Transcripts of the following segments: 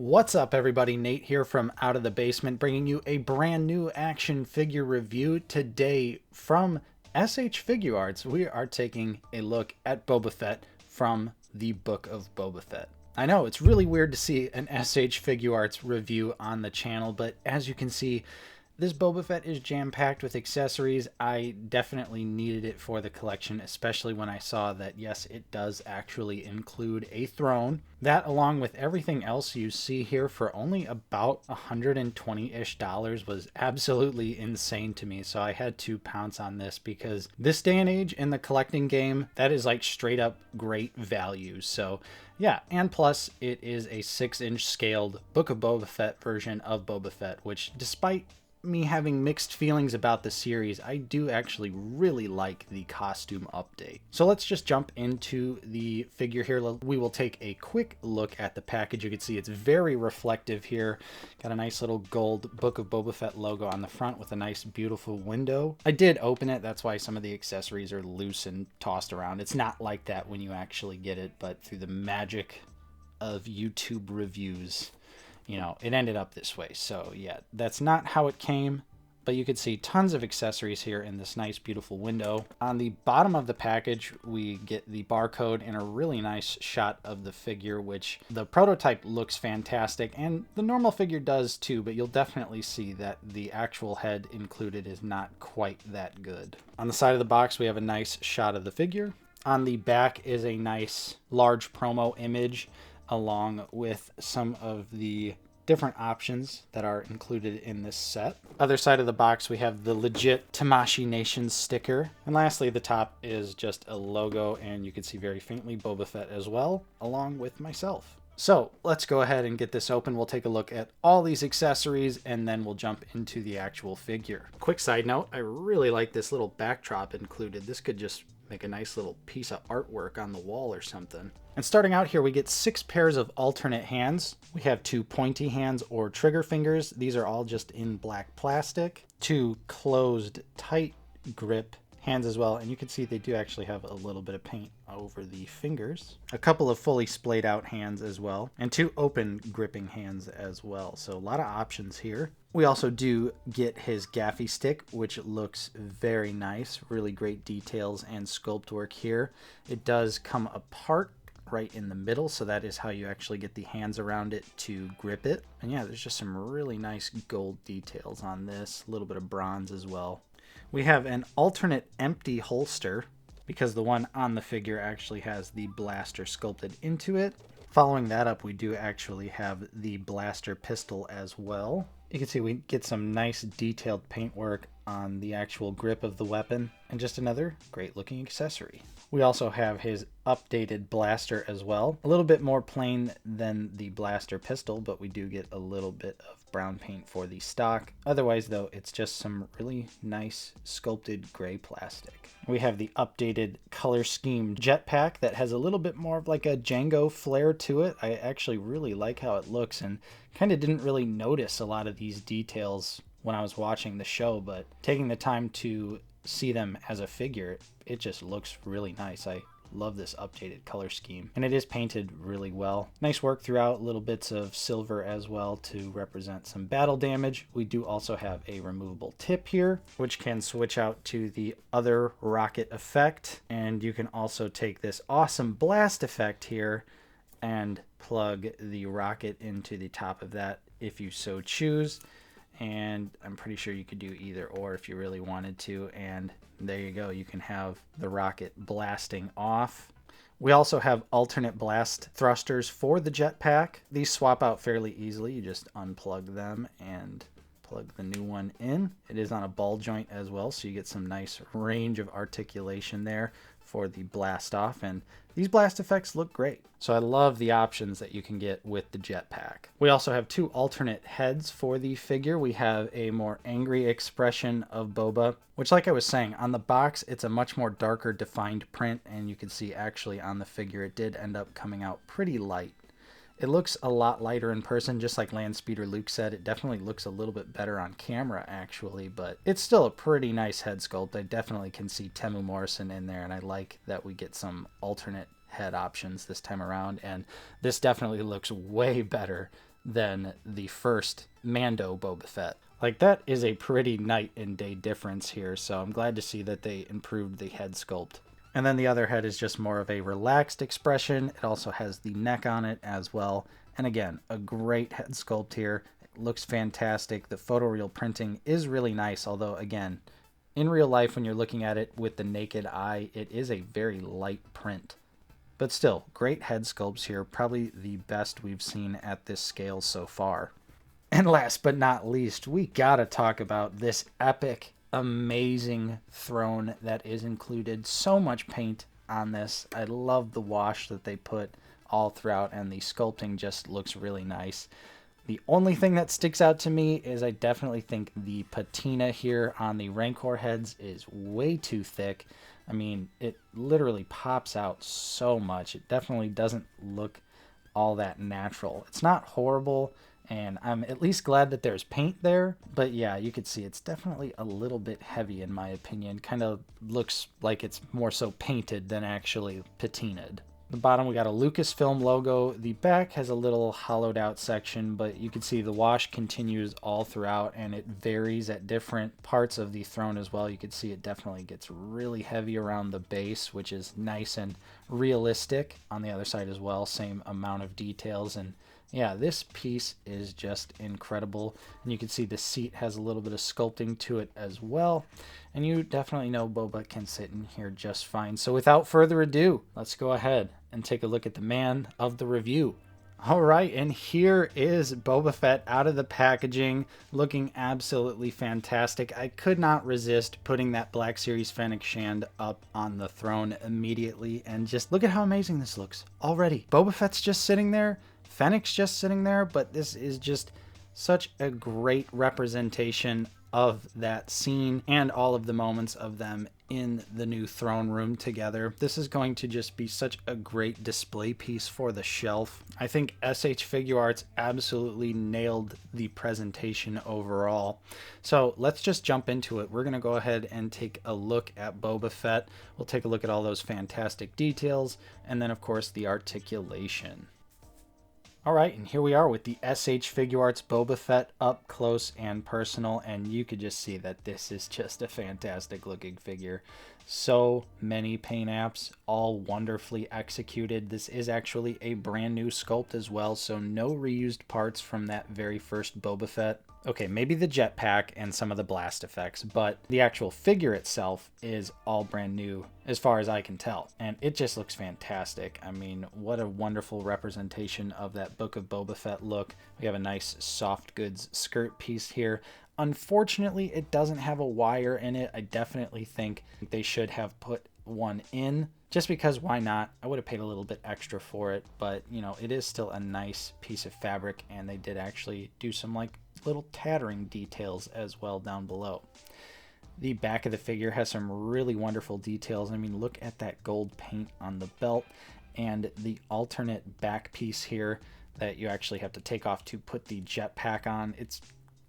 What's up, everybody? Nate here from Out of the Basement, bringing you a brand new action figure review today from SH Figuarts. We are taking a look at Boba Fett from the Book of Boba Fett. I know it's really weird to see an SH Figuarts review on the channel, but as you can see, this Boba Fett is jam-packed with accessories. I definitely needed it for the collection, especially when I saw that, yes, it does actually include a throne. That, along with everything else you see here for only about $120-ish, was absolutely insane to me. So I had to pounce on this because this day and age in the collecting game, that is like straight up great value. So yeah, and plus it is a 6-inch scaled Book of Boba Fett version of Boba Fett, which despite me having mixed feelings about the series, I do actually really like the costume update. So let's just jump into the figure here. We will take a quick look at the package. You can see it's very reflective here. Got a nice little gold Book of Boba Fett logo on the front with a nice beautiful window. I did open it, that's why some of the accessories are loose and tossed around. It's not like that when you actually get it, but through the magic of YouTube reviews, you know, it ended up this way. So yeah, that's not how it came, but you could see tons of accessories here in this nice, beautiful window. On the bottom of the package, we get the barcode and a really nice shot of the figure, which the prototype looks fantastic, and the normal figure does too, but you'll definitely see that the actual head included is not quite that good. On the side of the box, we have a nice shot of the figure. On the back is a nice large promo image, along with some of the different options that are included in this set. Other side of the box, we have the legit Tamashii Nation sticker. And lastly, the top is just a logo, and you can see very faintly Boba Fett as well, along with myself. So let's go ahead and get this open. We'll take a look at all these accessories, and then we'll jump into the actual figure. Quick side note, I really like this little backdrop included. This could just make a nice little piece of artwork on the wall or something. And starting out here, we get 6 pairs of alternate hands. We have 2 pointy hands or trigger fingers. These are all just in black plastic. 2 closed tight grip hands as well, and you can see they do actually have a little bit of paint over the fingers. A couple of fully splayed out hands as well, and 2 open gripping hands as well. So a lot of options here. We also do get his gaffy stick, which looks very nice. Really great details and sculpt work here. It does come apart right in the middle, so that is how you actually get the hands around it to grip it. And yeah, there's just some really nice gold details on this, a little bit of bronze as well. We have an alternate empty holster because the one on the figure actually has the blaster sculpted into it. Following that up, we do actually have the blaster pistol as well. You can see we get some nice detailed paintwork on the actual grip of the weapon, and just another great looking accessory. We also have his updated blaster as well. A little bit more plain than the blaster pistol, but we do get a little bit of brown paint for the stock. Otherwise though, it's just some really nice sculpted gray plastic. We have the updated color scheme jetpack that has a little bit more of like a Django flair to it. I actually really like how it looks, and kind of didn't really notice a lot of these details when I was watching the show, but taking the time to see them as a figure, it just looks really nice. I love this updated color scheme, and it is painted really well. Nice work throughout, little bits of silver as well to represent some battle damage. We do also have a removable tip here, which can switch out to the other rocket effect, and you can also take this awesome blast effect here and plug the rocket into the top of that if you so choose. And I'm pretty sure you could do either or if you really wanted to, and there you go, you can have the rocket blasting off. We also have alternate blast thrusters for the jetpack. These swap out fairly easily. You just unplug them and plug the new one in. It is on a ball joint as well, so you get some nice range of articulation there for the blast off, and these blast effects look great. So I love the options that you can get with the jetpack. We also have 2 alternate heads for the figure. We have a more angry expression of Boba, which, like I was saying, on the box it's a much more darker defined print, and you can see actually on the figure it did end up coming out pretty light. It looks a lot lighter in person, just like Landspeeder Luke said. It definitely looks a little bit better on camera, actually, but it's still a pretty nice head sculpt. I definitely can see Temu Morrison in there, and I like that we get some alternate head options this time around, and this definitely looks way better than the first Mando Boba Fett. Like, that is a pretty night and day difference here, so I'm glad to see that they improved the head sculpt. And then the other head is just more of a relaxed expression. It also has the neck on it as well. And again, a great head sculpt here. It looks fantastic. The photoreal printing is really nice, although again, in real life when you're looking at it with the naked eye, it is a very light print. But still, great head sculpts here, probably the best we've seen at this scale so far. And last but not least, we gotta talk about this epic, amazing throne that is included. So much paint on this. I love the wash that they put all throughout, and the sculpting just looks really nice. The only thing that sticks out to me is I definitely think the patina here on the Rancor heads is way too thick. I mean, it literally pops out so much. It definitely doesn't look all that natural. It's not horrible, and I'm at least glad that there's paint there. But yeah, you could see it's definitely a little bit heavy in my opinion. Kind of looks like it's more so painted than actually patinaed. The bottom, we got a Lucasfilm logo. The back has a little hollowed out section, but you can see the wash continues all throughout, and it varies at different parts of the throne as well. You can see it definitely gets really heavy around the base, which is nice and realistic. On the other side as well, same amount of details. And yeah, this piece is just incredible. And you can see the seat has a little bit of sculpting to it as well. And you definitely know Boba can sit in here just fine. So without further ado, let's go ahead and take a look at the man of the review. All right, and here is Boba Fett out of the packaging, looking absolutely fantastic. I could not resist putting that Black Series Fennec Shand up on the throne immediately, and just look at how amazing this looks already. Boba Fett's just sitting there, Fennec's just sitting there, but this is just such a great representation of that scene and all of the moments of them in the new throne room together. This is going to just be such a great display piece for the shelf. I think SH Figuarts absolutely nailed the presentation overall. So let's just jump into it. We're going to go ahead and take a look at Boba Fett. We'll take a look at all those fantastic details, and then of course the articulation. All right, and here we are with the SH Figuarts Boba Fett up close and personal, and you could just see that this is just a fantastic looking figure. So many paint apps, all wonderfully executed. This is actually a brand new sculpt as well, so no reused parts from that very first Boba Fett. Okay, maybe the jetpack and some of the blast effects, but the actual figure itself is all brand new as far as I can tell. And it just looks fantastic. I mean, what a wonderful representation of that Book of Boba Fett look. We have a nice soft goods skirt piece here. Unfortunately, it doesn't have a wire in it. I definitely think they should have put one in, just because why not? I would have paid a little bit extra for it, but you know, it is still a nice piece of fabric, and they did actually do some like little tattering details as well down below. The back of the figure has some really wonderful details. I mean, look at that gold paint on the belt and the alternate back piece here that you actually have to take off to put the jetpack on. It's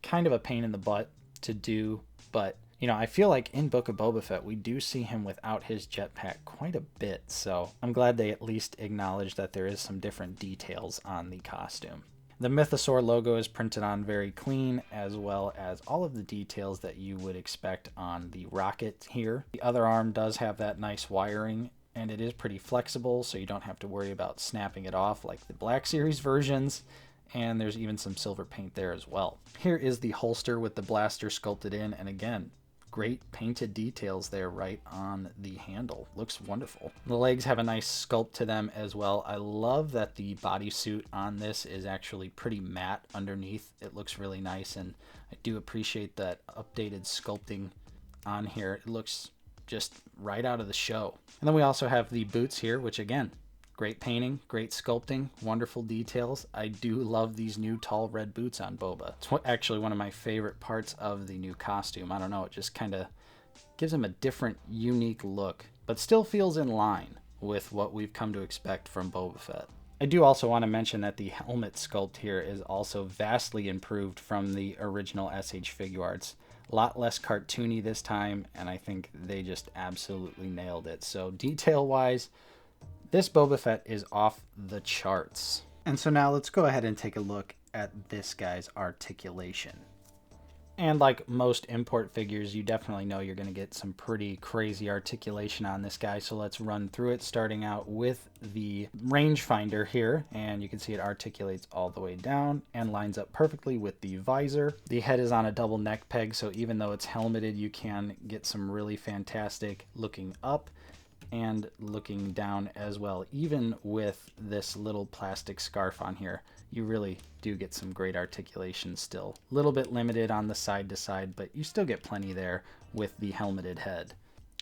kind of a pain in the butt to do, but you know, I feel like in Book of Boba Fett, we do see him without his jetpack quite a bit, so I'm glad they at least acknowledge that there is some different details on the costume. The Mythosaur logo is printed on very clean, as well as all of the details that you would expect on the rocket here. The other arm does have that nice wiring, and it is pretty flexible, so you don't have to worry about snapping it off like the Black Series versions. And there's even some silver paint there as well. Here is the holster with the blaster sculpted in, and again, great painted details there right on the handle. Looks wonderful. The legs have a nice sculpt to them as well. I love that the bodysuit on this is actually pretty matte underneath. It looks really nice, and I do appreciate that updated sculpting on here. It looks just right out of the show. And then we also have the boots here, which again, great painting, great sculpting, wonderful details. I do love these new tall red boots on Boba. It's actually one of my favorite parts of the new costume. I don't know, it just kind of gives him a different, unique look, but still feels in line with what we've come to expect from Boba Fett. I do also want to mention that the helmet sculpt here is also vastly improved from the original SH Figuarts. A lot less cartoony this time, and I think they just absolutely nailed it. So detail-wise, this Boba Fett is off the charts. And so now let's go ahead and take a look at this guy's articulation. And like most import figures, you definitely know you're going to get some pretty crazy articulation on this guy. So let's run through it, starting out with the rangefinder here. And you can see it articulates all the way down and lines up perfectly with the visor. The head is on a double neck peg, so even though it's helmeted, you can get some really fantastic looking up and looking down as well. Even with this little plastic scarf on here, you really do get some great articulation still. A little bit limited on the side to side, but you still get plenty there with the helmeted head.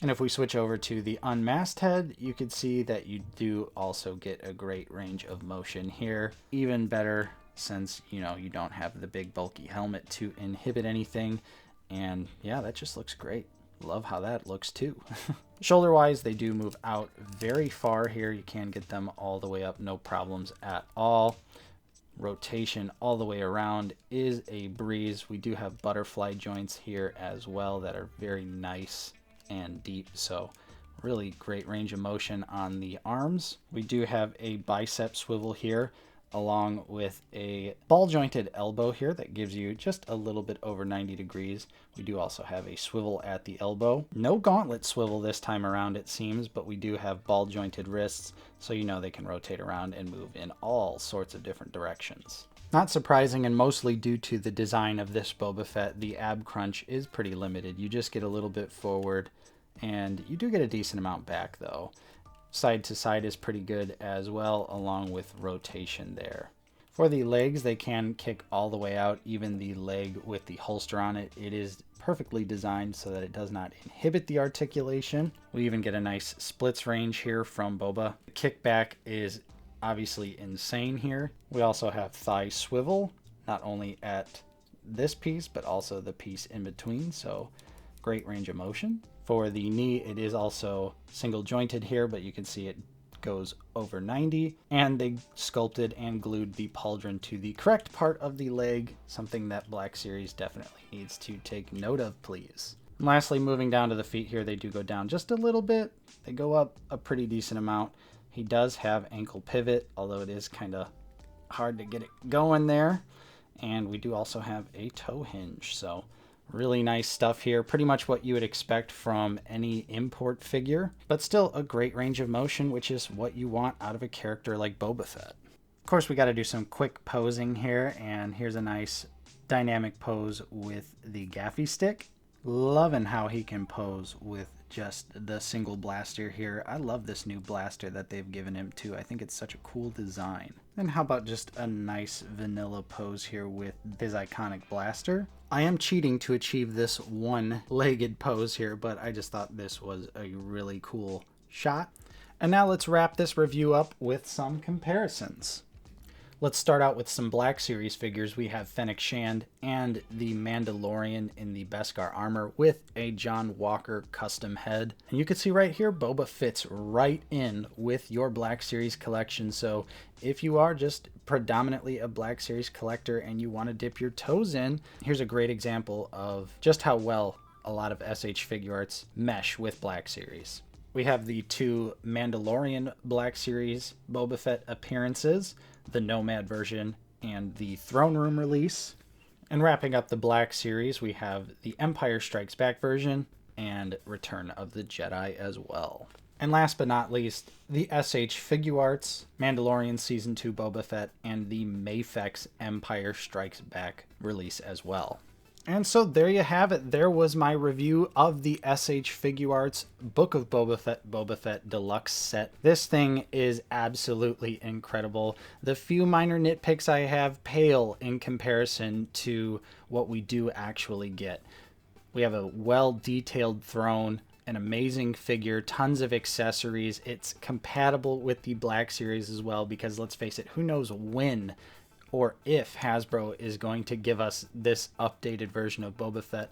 And if we switch over to the unmasked head, you can see that you do also get a great range of motion here. Even better since, you know, you don't have the big bulky helmet to inhibit anything. And yeah, that just looks great. Love how that looks too. Shoulder wise, they do move out very far here. You can get them all the way up, no problems at all. Rotation all the way around is a breeze. We do have butterfly joints here as well that are very nice and deep, so really great range of motion on the arms. We do have a bicep swivel here, along with a ball jointed elbow here that gives you just a little bit over 90 degrees. We do also have a swivel at the elbow. No gauntlet swivel this time around, it seems, but we do have ball jointed wrists, so you know they can rotate around and move in all sorts of different directions. Not surprising, and mostly due to the design of this Boba Fett, the ab crunch is pretty limited. You just get a little bit forward, and you do get a decent amount back though. Side to side is pretty good as well, along with rotation there. For the legs, they can kick all the way out, even the leg with the holster on it. It is perfectly designed so that it does not inhibit the articulation. We even get a nice splits range here from Boba. The kickback is obviously insane here. We also have thigh swivel, not only at this piece, but also the piece in between, so great range of motion. For the knee, it is also single jointed here, but you can see it goes over 90, and they sculpted and glued the pauldron to the correct part of the leg, something that Black Series definitely needs to take note of, please. And lastly, moving down to the feet here, they do go down just a little bit. They go up a pretty decent amount. He does have ankle pivot, although it is kind of hard to get it going there. And we do also have a toe hinge, so really nice stuff here. Pretty much what you would expect from any import figure, but still a great range of motion, which is what you want out of a character like Boba Fett. Of course, we got to do some quick posing here, and here's a nice dynamic pose with the gaffy stick. Loving how he can pose with just the single blaster here. I love this new blaster that they've given him too. I think it's such a cool design. And how about just a nice vanilla pose here with his iconic blaster? I am cheating to achieve this one-legged pose here, but I just thought this was a really cool shot. And now let's wrap this review up with some comparisons. Let's start out with some Black Series figures. We have Fennec Shand and the Mandalorian in the Beskar armor with a John Walker custom head. And you can see right here, Boba fits right in with your Black Series collection. So if you are just predominantly a Black Series collector and you want to dip your toes in, here's a great example of just how well a lot of SH Figuarts mesh with Black Series. We have the two Mandalorian Black Series Boba Fett appearances, the Nomad version and the Throne Room release. And wrapping up the Black Series, we have the Empire Strikes Back version and Return of the Jedi as well. And last but not least, the SH Figuarts Mandalorian Season 2 Boba Fett and the Mafex Empire Strikes Back release as well. And so there you have it. There was my review of the SH Figuarts Book of Boba Fett Deluxe set. This thing is absolutely incredible. The few minor nitpicks I have pale in comparison to what we do actually get. We have a well-detailed throne, an amazing figure, tons of accessories. It's compatible with the Black Series as well, because let's face it, who knows when or if Hasbro is going to give us this updated version of Boba Fett.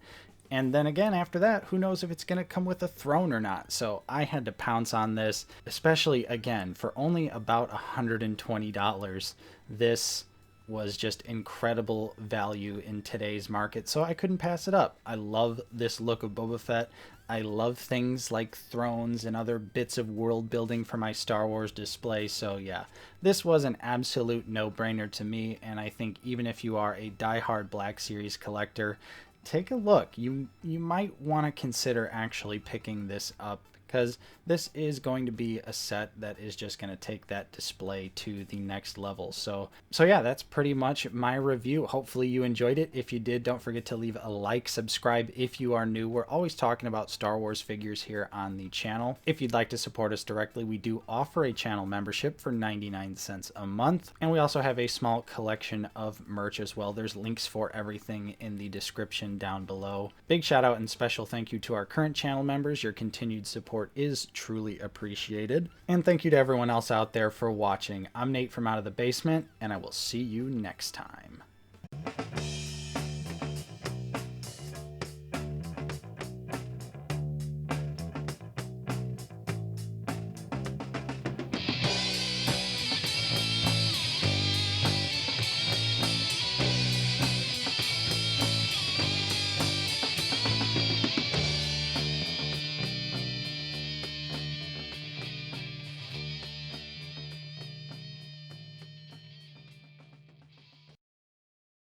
And then again, after that, who knows if it's going to come with a throne or not. So I had to pounce on this, especially, again, for only about $120. This was just incredible value in today's market, so I couldn't pass it up. I love this look of Boba Fett. I love things like thrones and other bits of world building for my Star Wars display, so yeah, this was an absolute no-brainer to me, and I think even if you are a die-hard Black Series collector, take a look. You might want to consider actually picking this up, because this is going to be a set that is just going to take that display to the next level. So yeah, that's pretty much my review. Hopefully you enjoyed it. If you did, don't forget to leave a like, subscribe if you are new. We're always talking about Star Wars figures here on the channel. If you'd like to support us directly, we do offer a channel membership for 99 cents a month, and we also have a small collection of merch as well. There's links for everything in the description down below. Big shout out and special thank you to our current channel members. Your continued support is truly appreciated. And thank you to everyone else out there for watching. I'm Nate from Out of the Basement, and I will see you next time.